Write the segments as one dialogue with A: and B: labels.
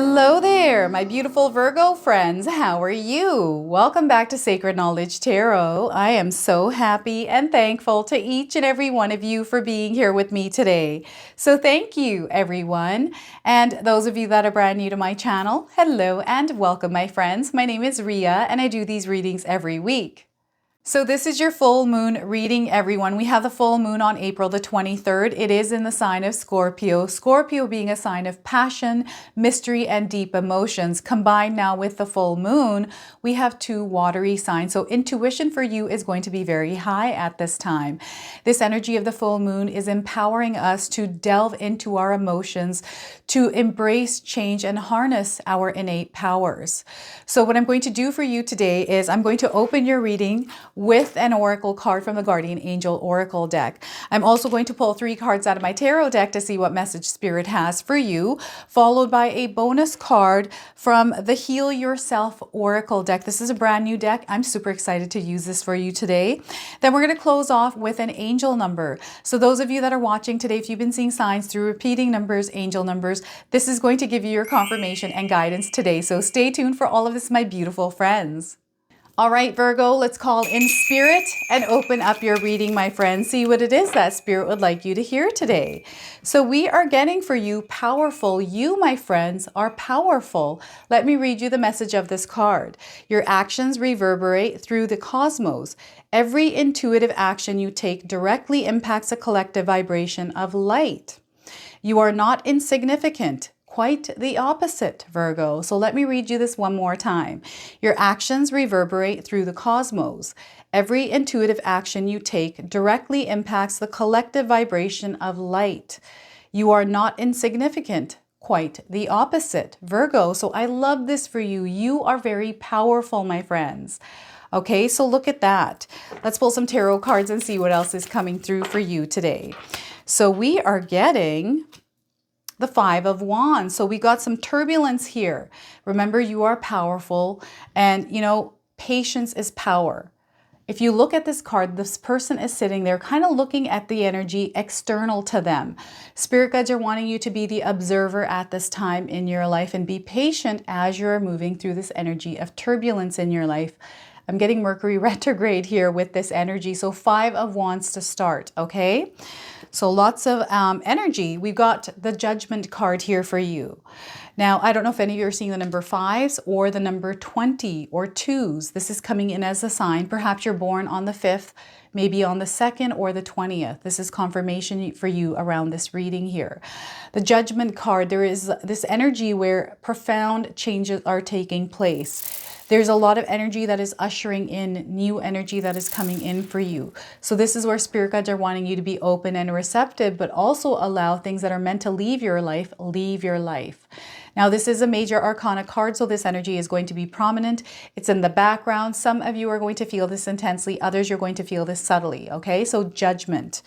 A: Hello there, my beautiful Virgo friends. How are you? Welcome back to Sacred Knowledge Tarot. I am so happy and thankful to each and every one of you for being here with me today. So thank you, everyone. And those of you that are brand new to my channel, hello and welcome, my friends. My name is Ria and I do these readings every week. So this is your full moon reading, everyone. We have the full moon on April the 23rd. It is in the sign of Scorpio. Scorpio being a sign of passion, mystery, and deep emotions. Combined now with the full moon, we have two watery signs. So intuition for you is going to be very high at this time. This energy of the full moon is empowering us to delve into our emotions, to embrace change and harness our innate powers. So what I'm going to do for you today is I'm going to open your reading with an oracle card from the Guardian Angel Oracle deck. I'm also going to pull 3 cards out of my tarot deck to see what message Spirit has for you, followed by a bonus card from the Heal Yourself Oracle deck. This is a brand new deck. I'm super excited to use this for you today. Then we're going to close off with an angel number. So those of you that are watching today, if you've been seeing signs through repeating numbers, angel numbers, this is going to give you your confirmation and guidance today. So stay tuned for all of this, my beautiful friends. All right, Virgo, let's call in Spirit and open up your reading, my friends. See what it is that Spirit would like you to hear today. So we are getting for you powerful. You, my friends, are powerful. Let me read you the message of this card. Your actions reverberate through the cosmos. Every intuitive action you take directly impacts a collective vibration of light. You are not insignificant. Quite the opposite, Virgo. So let me read you this one more time. Your actions reverberate through the cosmos. Every intuitive action you take directly impacts the collective vibration of light. You are not insignificant. Quite the opposite, Virgo. So I love this for you. You are very powerful, my friends. Okay, so look at that. Let's pull some tarot cards and see what else is coming through for you today. So we are getting the 5 of Wands. So we got some turbulence here. Remember, you are powerful and, patience is power. If you look at this card, this person is sitting there kind of looking at the energy external to them. Spirit guides are wanting you to be the observer at this time in your life and be patient as you're moving through this energy of turbulence in your life. I'm getting Mercury retrograde here with this energy. So 5 of Wands to start, okay? So lots of energy. We've got the Judgment card here for you. Now, I don't know if any of you are seeing the number 5s or the number 20 or 2s. This is coming in as a sign. Perhaps you're born on the 5th, maybe on the 2nd or the 20th. This is confirmation for you around this reading here. The Judgment card, there is this energy where profound changes are taking place. There's a lot of energy that is ushering in new energy that is coming in for you. So this is where Spirit guides are wanting you to be open and receptive, but also allow things that are meant to leave your life, leave your life. Now, this is a major arcana card, so this energy is going to be prominent. It's in the background. Some of you are going to feel this intensely. Others, you're going to feel this subtly, okay? So Judgment.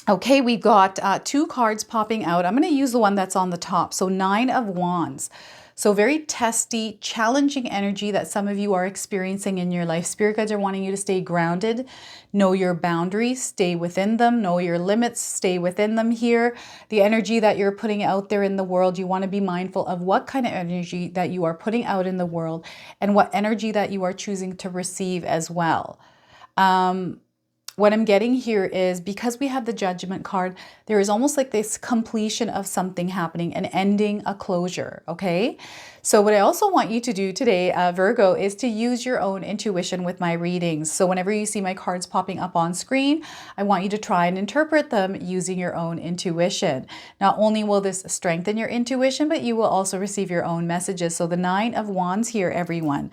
A: Okay, we've got 2 cards popping out. I'm going to use the one that's on the top. So 9 of Wands. So very testy, challenging energy that some of you are experiencing in your life. Spirit guides are wanting you to stay grounded, know your boundaries, stay within them, know your limits, stay within them here. The energy that you're putting out there in the world, you want to be mindful of what kind of energy that you are putting out in the world and what energy that you are choosing to receive as well. What I'm getting here is because we have the Judgment card, there is almost like this completion of something happening, an ending, a closure, okay? So what I also want you to do today, Virgo, is to use your own intuition with my readings. So whenever you see my cards popping up on screen, I want you to try and interpret them using your own intuition. Not only will this strengthen your intuition, but you will also receive your own messages. So the 9 of Wands here, everyone.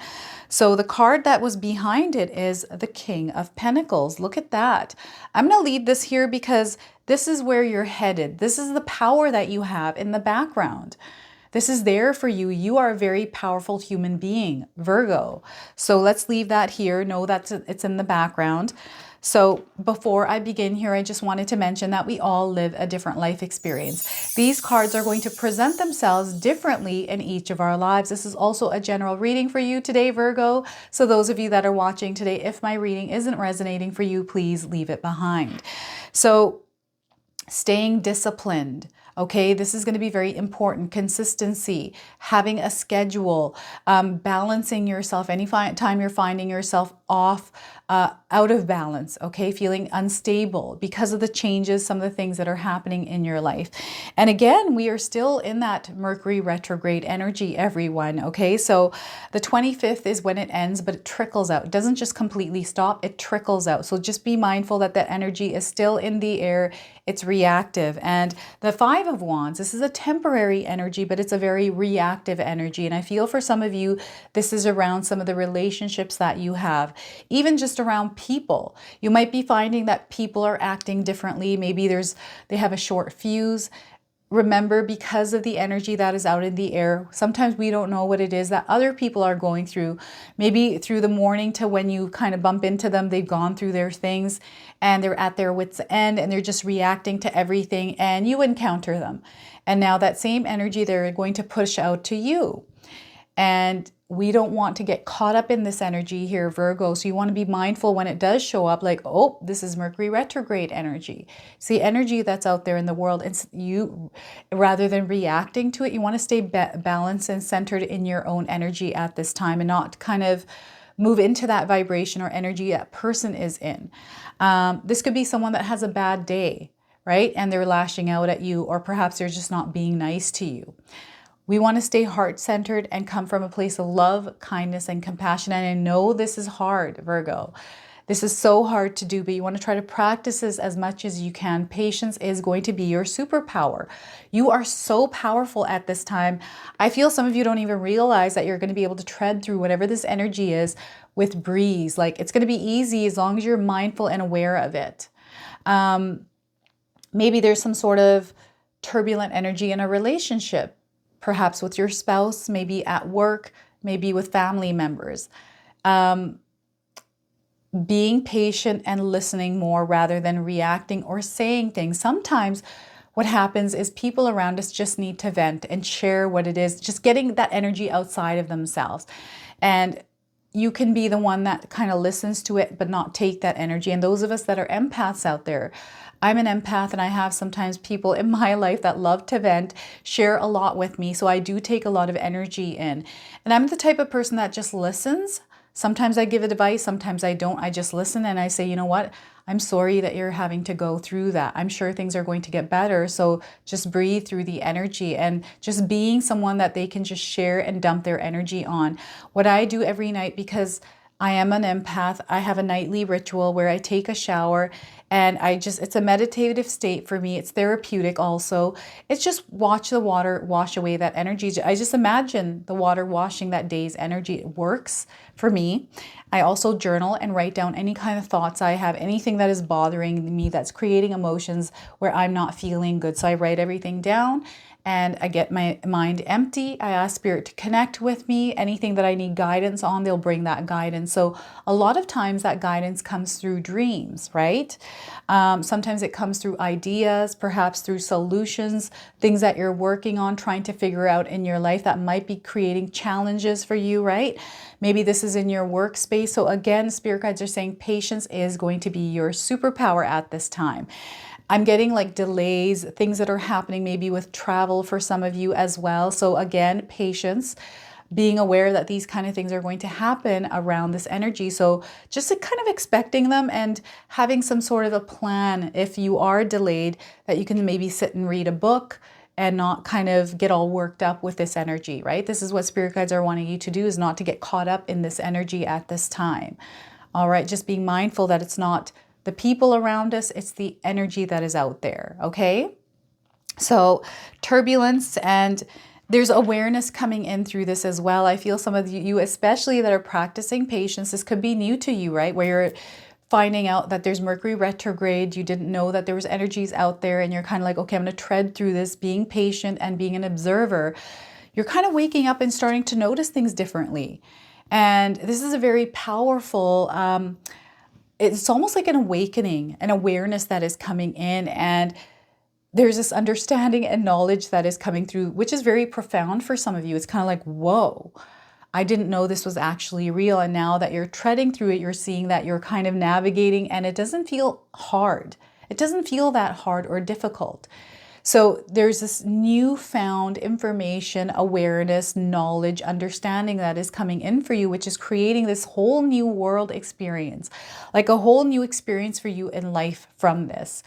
A: So the card that was behind it is the King of Pentacles. Look at that. I'm going to leave this here because this is where you're headed. This is the power that you have in the background. This is there for you. You are a very powerful human being, Virgo. So let's leave that here. Know that it's in the background. So before I begin here, I just wanted to mention that we all live a different life experience. These cards are going to present themselves differently in each of our lives. This is also a general reading for you today, Virgo. So those of you that are watching today, if my reading isn't resonating for you, please leave it behind. So staying disciplined. Okay, this is going to be very important. Consistency, having a schedule, balancing yourself. Time you're finding yourself off, out of balance, okay, feeling unstable because of the changes, some of the things that are happening in your life. And again, we are still in that Mercury retrograde energy, everyone, okay? So the 25th is when it ends, but it trickles out. It doesn't just completely stop, it trickles out. So just be mindful that that energy is still in the air. It's reactive. And the Five of Wands, this is a temporary energy, but it's a very reactive energy. And I feel for some of you, this is around some of the relationships that you have, even just around people. You might be finding that people are acting differently. Maybe they have a short fuse. Remember, because of the energy that is out in the air, sometimes we don't know what it is that other people are going through. Maybe through the morning to when you kind of bump into them, they've gone through their things and they're at their wits' end and they're just reacting to everything, and you encounter them. And now that same energy they're going to push out to you. And we don't want to get caught up in this energy here, Virgo. So you want to be mindful when it does show up, like, oh, this is Mercury retrograde energy. See, energy that's out there in the world, and you, rather than reacting to it, you want to stay balanced and centered in your own energy at this time and not kind of move into that vibration or energy that person is in. This could be someone that has a bad day, right? And they're lashing out at you, or perhaps they're just not being nice to you. We want to stay heart-centered and come from a place of love, kindness, and compassion. And I know this is hard, Virgo. This is so hard to do, but you want to try to practice this as much as you can. Patience is going to be your superpower. You are so powerful at this time. I feel some of you don't even realize that you're going to be able to tread through whatever this energy is with breeze. Like, it's going to be easy as long as you're mindful and aware of it. Maybe there's some sort of turbulent energy in a relationship. Perhaps with your spouse, maybe at work, maybe with family members. Being patient and listening more rather than reacting or saying things. Sometimes what happens is people around us just need to vent and share what it is, just getting that energy outside of themselves. And you can be the one that kind of listens to it, but not take that energy. And those of us that are empaths out there, I'm an empath, and I have sometimes people in my life that love to vent, share a lot with me. So I do take a lot of energy in. And I'm the type of person that just listens. Sometimes I give advice, sometimes I don't. I just listen and I say, you know what? I'm sorry that you're having to go through that. I'm sure things are going to get better. So just breathe through the energy, and just being someone that they can just share and dump their energy on. What I do every night, because I am an empath, I have a nightly ritual where I take a shower, and it's a meditative state for me. It's therapeutic also. It's just watch the water wash away that energy. I just imagine the water washing that day's energy. It works for me. I also journal and write down any kind of thoughts I have, anything that is bothering me, that's creating emotions where I'm not feeling good. So I write everything down, and I get my mind empty. I ask Spirit to connect with me. Anything that I need guidance on, they'll bring that guidance. So a lot of times that guidance comes through dreams, right? Sometimes it comes through ideas, perhaps through solutions, things that you're working on, trying to figure out in your life that might be creating challenges for you, right? Maybe this is in your workspace. So again, Spirit guides are saying patience is going to be your superpower at this time. I'm getting like delays, things that are happening maybe with travel for some of you as well. So again, patience, being aware that these kind of things are going to happen around this energy. So just kind of expecting them and having some sort of a plan if you are delayed, that you can maybe sit and read a book and not kind of get all worked up with this energy, right? This is what Spirit guides are wanting you to do, is not to get caught up in this energy at this time. All right, just being mindful that it's not the people around us, it's the energy that is out there, okay? So turbulence, and there's awareness coming in through this as well. I feel some of you, especially that are practicing patience, this could be new to you, right? Where you're finding out that there's Mercury retrograde, you didn't know that there was energies out there, and you're kind of like, okay, I'm going to tread through this, being patient and being an observer. You're kind of waking up and starting to notice things differently. And this is a very powerful, it's almost like an awakening, an awareness that is coming in, and there's this understanding and knowledge that is coming through, which is very profound for some of you. It's kind of like, whoa, I didn't know this was actually real. And now that you're treading through it, you're seeing that you're kind of navigating, and it doesn't feel hard. It doesn't feel that hard or difficult. So there's this newfound information, awareness, knowledge, understanding that is coming in for you, which is creating this whole new world experience, like a whole new experience for you in life from this.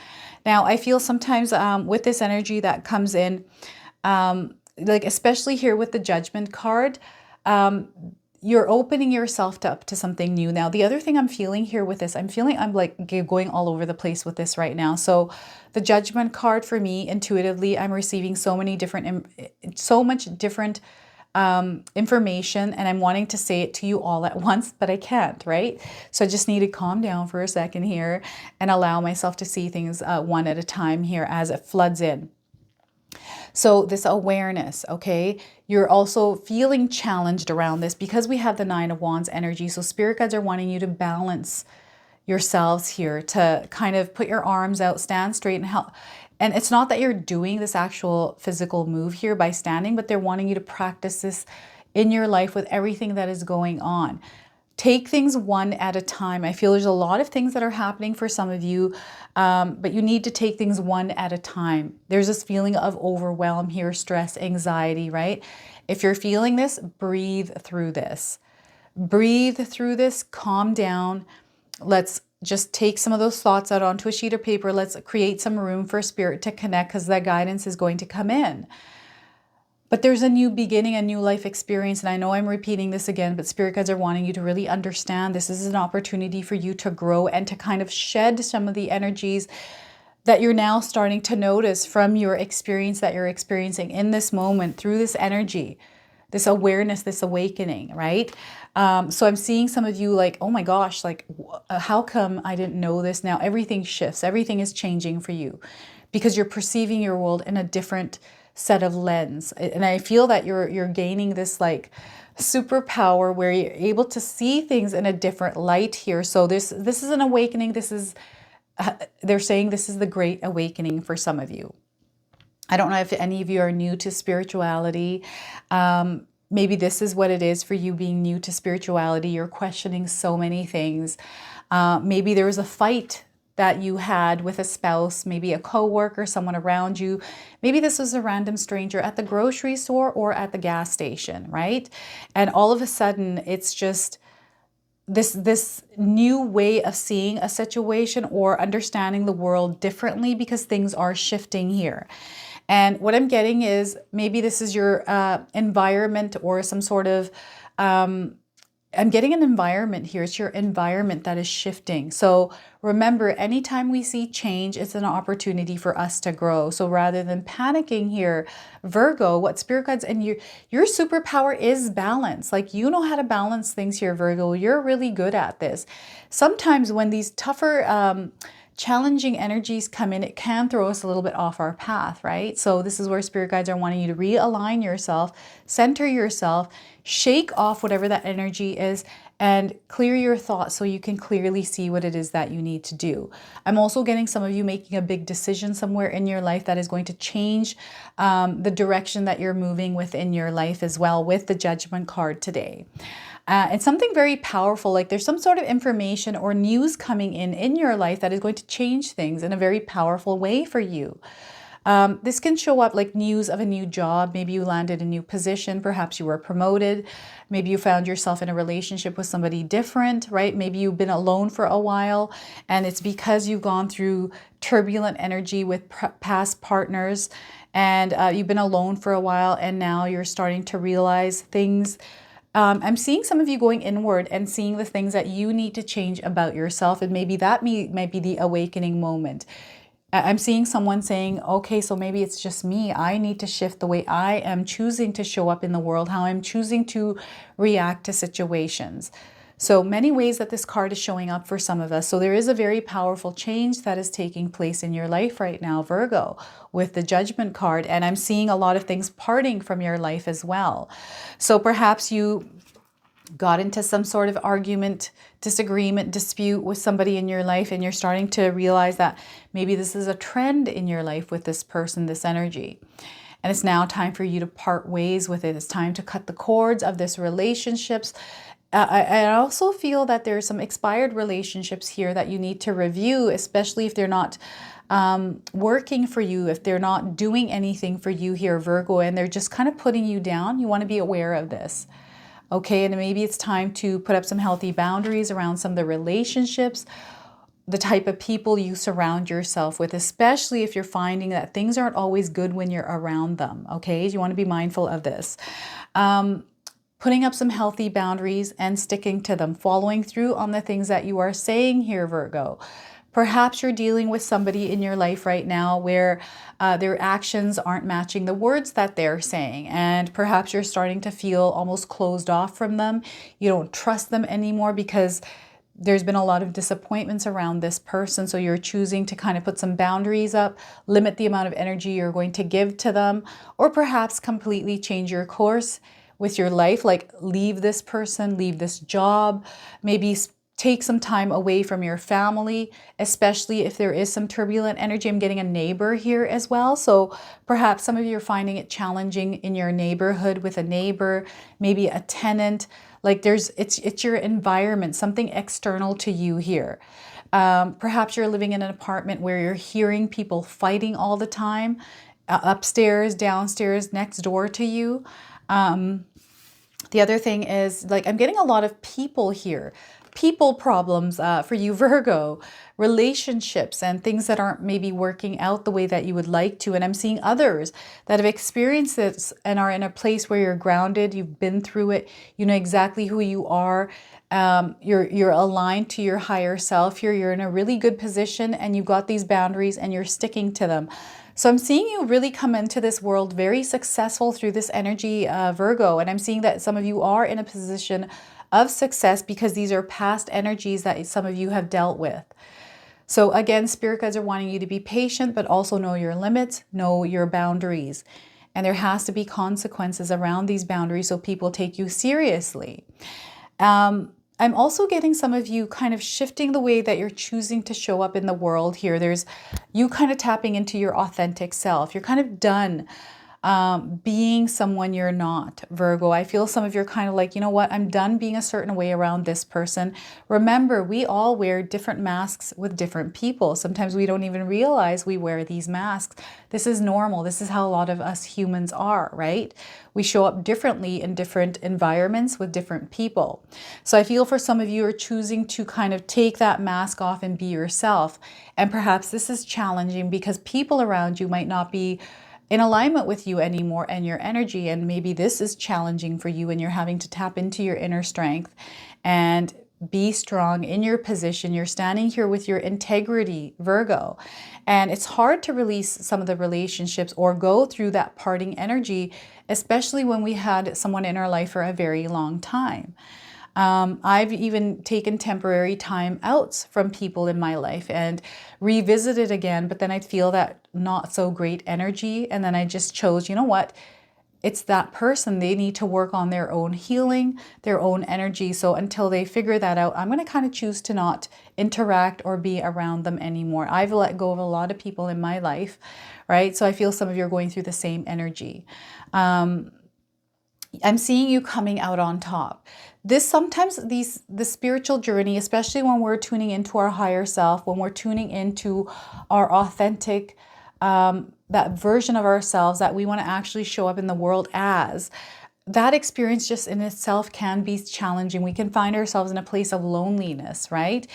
A: Now, I feel sometimes with this energy that comes in, like especially here with the Judgment card, you're opening yourself up to something new. Now, the other thing I'm feeling here with this, I'm feeling I'm like going all over the place with this right now. So the Judgment card for me, intuitively, I'm receiving so much different information, and I'm wanting to say it to you all at once, but I can't, right? So I just need to calm down for a second here and allow myself to see things one at a time here as it floods in. So this awareness, okay, you're also feeling challenged around this because we have the Nine of Wands energy. So spirit guides are wanting you to balance yourselves here, to kind of put your arms out, stand straight and help. And it's not that you're doing this actual physical move here by standing, but they're wanting you to practice this in your life with everything that is going on. Take things one at a time. I feel there's a lot of things that are happening for some of you, but you need to take things one at a time. There's this feeling of overwhelm here, stress, anxiety, right? If you're feeling this, breathe through this. Breathe through this, calm down. Let's just take some of those thoughts out onto a sheet of paper. Let's create some room for spirit to connect, because that guidance is going to come in. But there's a new beginning, a new life experience. And I know I'm repeating this again, but spirit guides are wanting you to really understand this is an opportunity for you to grow and to kind of shed some of the energies that you're now starting to notice from your experience that you're experiencing in this moment through this energy, this awareness, this awakening, right? So I'm seeing some of you like, oh my gosh, like, how come I didn't know this? Now everything shifts, everything is changing for you because you're perceiving your world in a different set of lens. And I feel that you're gaining this like superpower where you're able to see things in a different light here. So this is an awakening. This is they're saying this is the great awakening for some of you. I don't know if any of you are new to spirituality. Maybe this is what it is for you, being new to spirituality. You're questioning so many things. Maybe there was a fight that you had with a spouse, maybe a coworker, someone around you. Maybe this was a random stranger at the grocery store or at the gas station, right? And all of a sudden, it's just this new way of seeing a situation or understanding the world differently because things are shifting here. And what I'm getting is maybe this is your environment or some sort of I'm getting an environment here. It's your environment that is shifting. So remember, anytime we see change, it's an opportunity for us to grow. So rather than panicking here, Virgo, what spirit guides, and your superpower is balance. Like, you know how to balance things here, Virgo. You're really good at this. Sometimes when these tougher, challenging energies come in, it can throw us a little bit off our path, right? So this is where spirit guides are wanting you to realign yourself, center yourself, shake off whatever that energy is, and clear your thoughts so you can clearly see what it is that you need to do. I'm also getting some of you making a big decision somewhere in your life that is going to change the direction that you're moving within your life as well, with the Judgment card today. It's something very powerful, like there's some sort of information or news coming in your life that is going to change things in a very powerful way for you. This can show up like news of a new job. Maybe you landed a new position. Perhaps you were promoted. Maybe you found yourself in a relationship with somebody different, right? Maybe you've been alone for a while, and it's because you've gone through turbulent energy with past partners, and you've been alone for a while, and now you're starting to realize things. I'm seeing some of you going inward and seeing the things that you need to change about yourself. And maybe that might be the awakening moment. I'm seeing someone saying, okay, so maybe it's just me. I need to shift the way I am choosing to show up in the world, how I'm choosing to react to situations. So many ways that this card is showing up for some of us. So there is a very powerful change that is taking place in your life right now, Virgo, with the Judgment card. And I'm seeing a lot of things parting from your life as well. So perhaps you got into some sort of argument, disagreement, dispute with somebody in your life, and you're starting to realize that maybe this is a trend in your life with this person, this energy. And it's now time for you to part ways with it. It's time to cut the cords of this relationships. I also feel that there's some expired relationships here that you need to review, especially if they're not working for you, if they're not doing anything for you here, Virgo, and they're just kind of putting you down, you want to be aware of this. Okay, and maybe it's time to put up some healthy boundaries around some of the relationships, the type of people you surround yourself with, especially if you're finding that things aren't always good when you're around them. Okay, you want to be mindful of this. Putting up some healthy boundaries and sticking to them, following through on the things that you are saying here, Virgo. Perhaps you're dealing with somebody in your life right now where their actions aren't matching the words that they're saying. And perhaps you're starting to feel almost closed off from them. You don't trust them anymore because there's been a lot of disappointments around this person. So you're choosing to kind of put some boundaries up, limit the amount of energy you're going to give to them, or perhaps completely change your course with your life, like leave this person, leave this job, maybe take some time away from your family, especially if there is some turbulent energy. I'm getting a neighbor here as well. So perhaps some of you are finding it challenging in your neighborhood with a neighbor, maybe a tenant. Like it's your environment, something external to you here. Perhaps you're living in an apartment where you're hearing people fighting all the time, upstairs, downstairs, next door to you. The other thing is, like, I'm getting a lot of people here. People problems for you, Virgo, relationships and things that aren't maybe working out the way that you would like to. And I'm seeing others that have experienced this and are in a place where you're grounded, you've been through it, you know exactly who you are. You're aligned to your higher self here. You're in a really good position and you've got these boundaries and you're sticking to them. So I'm seeing you really come into this world very successful through this energy, Virgo. And I'm seeing that some of you are in a position of success because these are past energies that some of you have dealt with. So again, spirit guides are wanting you to be patient, but also know your limits, know your boundaries. And there has to be consequences around these boundaries so people take you seriously. I'm also getting some of you kind of shifting the way that you're choosing to show up in the world here. There's you kind of tapping into your authentic self. You're kind of done being someone you're not, Virgo. I feel some of you are kind of like, you know what, I'm done being a certain way around this person. Remember, we all wear different masks with different people. Sometimes we don't even realize we wear these masks. This is normal. This is how a lot of us humans are, right? We show up differently in different environments with different people. So I feel for some of you are choosing to kind of take that mask off and be yourself. And perhaps this is challenging because people around you might not be in alignment with you anymore and your energy. And maybe this is challenging for you and you're having to tap into your inner strength and be strong in your position. You're standing here with your integrity, Virgo. And it's hard to release some of the relationships or go through that parting energy, especially when we had someone in our life for a very long time. I've even taken temporary time outs from people in my life and revisited again, but then I feel that not so great energy. And then I just chose, you know what? It's that person. They need to work on their own healing, their own energy. So until they figure that out, I'm going to kind of choose to not interact or be around them anymore. I've let go of a lot of people in my life, right? So I feel some of you are going through the same energy. I'm seeing you coming out on top. Sometimes the spiritual journey, especially when we're tuning into our higher self, when we're tuning into our authentic, that version of ourselves that we want to actually show up in the world as, that experience just in itself can be challenging. We can find ourselves in a place of loneliness, right?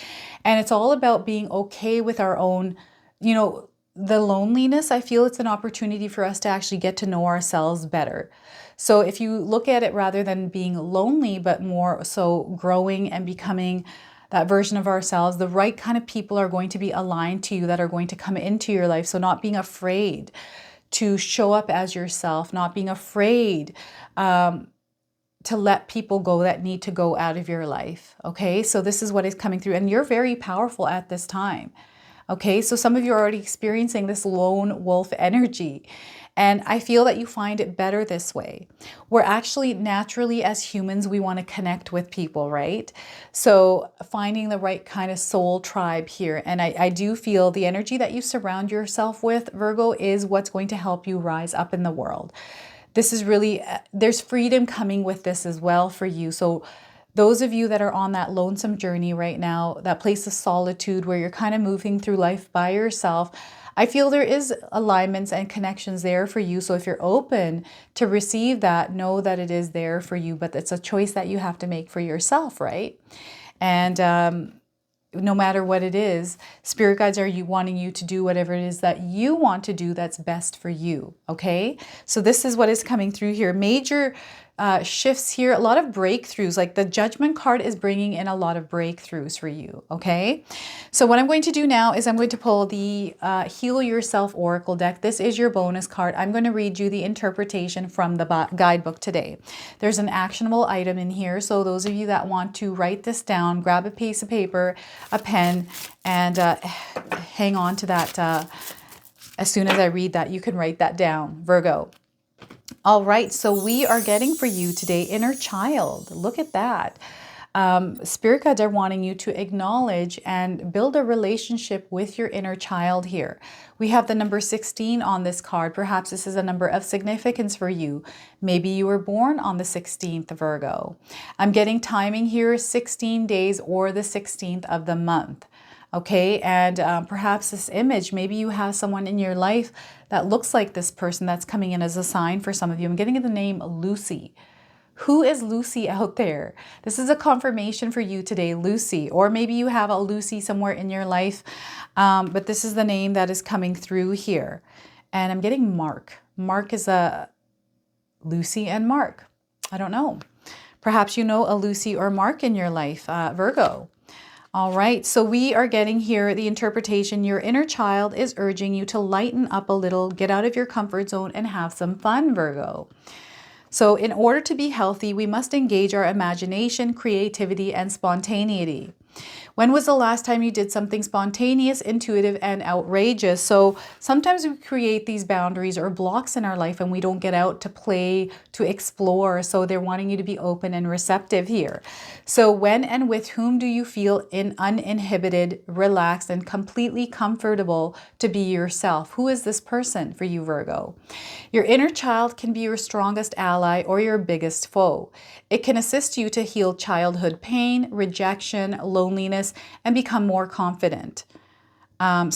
A: And it's all about being okay with our own, the loneliness. I feel it's an opportunity for us to actually get to know ourselves better. So if you look at it rather than being lonely, but more so growing and becoming that version of ourselves, the right kind of people are going to be aligned to you that are going to come into your life. So not being afraid to show up as yourself, not being afraid to let people go that need to go out of your life. Okay, so this is what is coming through. And you're very powerful at this time. Okay, so some of you are already experiencing this lone wolf energy. And I feel that you find it better this way. We're actually naturally, as humans, we want to connect with people, right? So finding the right kind of soul tribe here. And I do feel the energy that you surround yourself with, Virgo, is what's going to help you rise up in the world. This is really, there's freedom coming with this as well for you. So those of you that are on that lonesome journey right now, that place of solitude where you're kind of moving through life by yourself, I feel there is alignments and connections there for you. So if you're open to receive that, know that it is there for you, but it's a choice that you have to make for yourself, right? And no matter what it is, spirit guides are wanting you to do whatever it is that you want to do that's best for you. Okay, so this is what is coming through here. Major shifts here, a lot of breakthroughs. Like the Judgment card is bringing in a lot of breakthroughs for you. Okay, so what I'm going to do now is I'm going to pull the Heal Yourself Oracle deck. This is your bonus card. I'm going to read you the interpretation from the guidebook today. There's an actionable item in here, so those of you that want to write this down, grab a piece of paper, a pen, and hang on to that. As soon as I read that, you can write that down, Virgo. All right, so we are getting for you today inner child. Look at that. Spirit guides are wanting you to acknowledge and build a relationship with your inner child here. We have the number 16 on this card. Perhaps this is a number of significance for you. Maybe you were born on the 16th, Virgo. I'm getting timing here, 16 days or the 16th of the month. Okay, and perhaps this image, maybe you have someone in your life that looks like this person that's coming in as a sign for some of you. I'm getting the name Lucy. Who is Lucy out there? This is a confirmation for you today, Lucy. Or maybe you have a Lucy somewhere in your life, but this is the name that is coming through here. And I'm getting Mark. Mark is a Lucy and Mark. I don't know. Perhaps you know a Lucy or Mark in your life, Virgo. All right, so we are getting here the interpretation. Your inner child is urging you to lighten up a little, get out of your comfort zone and have some fun, Virgo. So in order to be healthy, we must engage our imagination, creativity, and spontaneity. When was the last time you did something spontaneous, intuitive, and outrageous? So sometimes we create these boundaries or blocks in our life and we don't get out to play, to explore. So they're wanting you to be open and receptive here. So when and with whom do you feel uninhibited, relaxed, and completely comfortable to be yourself? Who is this person for you, Virgo? Your inner child can be your strongest ally or your biggest foe. It can assist you to heal childhood pain, rejection, loneliness, and become more confident. Let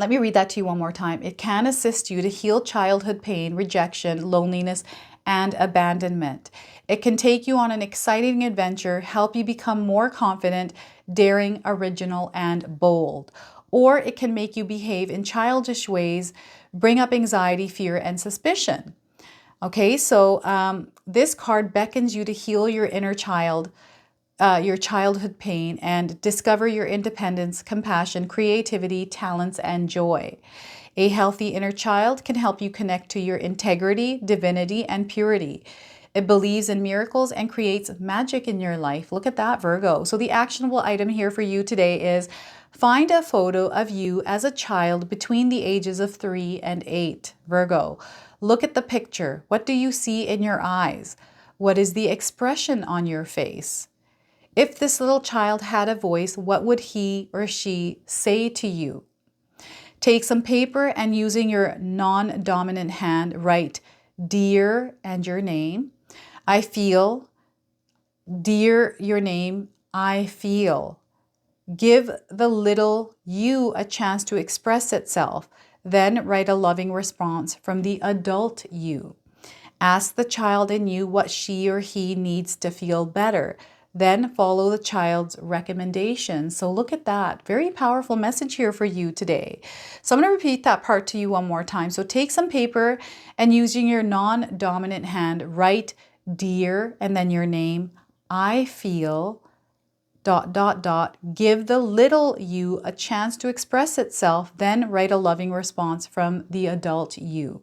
A: me read that to you one more time. It can assist you to heal childhood pain, rejection, loneliness, and abandonment. It can take you on an exciting adventure, help you become more confident, daring, original, and bold. Or it can make you behave in childish ways, bring up anxiety, fear, and suspicion. Okay, so this card beckons you to heal your inner child, your childhood pain, and discover your independence, compassion, creativity, talents, and joy. A healthy inner child can help you connect to your integrity, divinity, and purity. It believes in miracles and creates magic in your life. Look at that, Virgo. So the actionable item here for you today is find a photo of you as a child between the ages of 3 and 8, Virgo. Look at the picture. What do you see in your eyes? What is the expression on your face? If this little child had a voice, what would he or she say to you? Take some paper and using your non-dominant hand, write dear and your name. I feel. Dear your name, I feel. Give the little you a chance to express itself. Then write a loving response from the adult you. Ask the child in you what she or he needs to feel better. Then follow the child's recommendations. So look at that. Very powerful message here for you today. So I'm going to repeat that part to you one more time. So take some paper and using your non-dominant hand, write dear and then your name. I feel ... Give the little you a chance to express itself, then write a loving response from the adult you.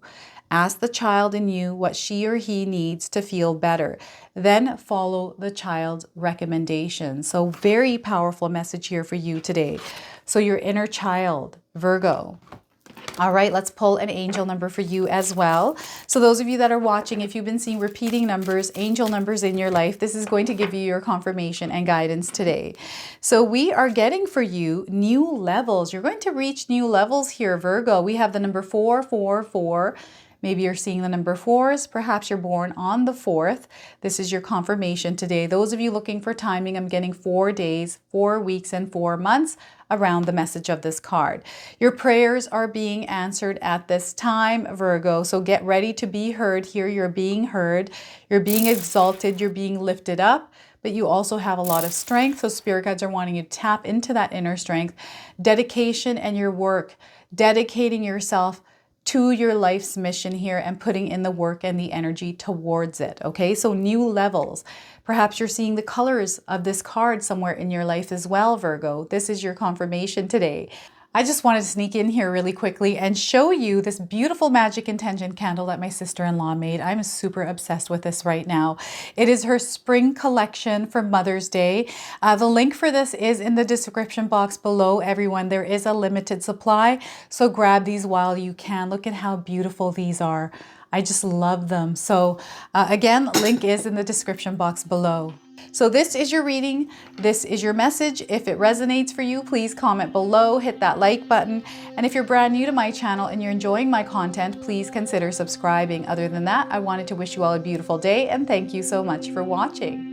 A: Ask the child in you what she or he needs to feel better. Then follow the child's recommendations. So very powerful message here for you today. So your inner child, Virgo. All right, let's pull an angel number for you as well. So those of you that are watching, if you've been seeing repeating numbers, angel numbers in your life, this is going to give you your confirmation and guidance today. So we are getting for you new levels. You're going to reach new levels here, Virgo. We have the number 444, Maybe you're seeing the number 4s. Perhaps you're born on the 4th. This is your confirmation today. Those of you looking for timing, I'm getting 4 days, 4 weeks, and 4 months around the message of this card. Your prayers are being answered at this time, Virgo. So get ready to be heard here. You're being heard. You're being exalted. You're being lifted up. But you also have a lot of strength. So spirit guides are wanting you to tap into that inner strength, dedication, and your work, dedicating yourself to your life's mission here and putting in the work and the energy towards it. Okay, so new levels. Perhaps you're seeing the colors of this card somewhere in your life as well, Virgo. This is your confirmation today. I just wanted to sneak in here really quickly and show you this beautiful magic intention candle that my sister-in-law made. I'm super obsessed with this right now. It is her spring collection for Mother's Day. The link for this is in the description box below, everyone. There is a limited supply, so grab these while you can. Look at how beautiful these are. I just love them. So again, link is in the description box below. So this is your reading. This is your message. If it resonates for you, please comment below, hit that like button. And if you're brand new to my channel and you're enjoying my content, please consider subscribing. Other than that, I wanted to wish you all a beautiful day and thank you so much for watching.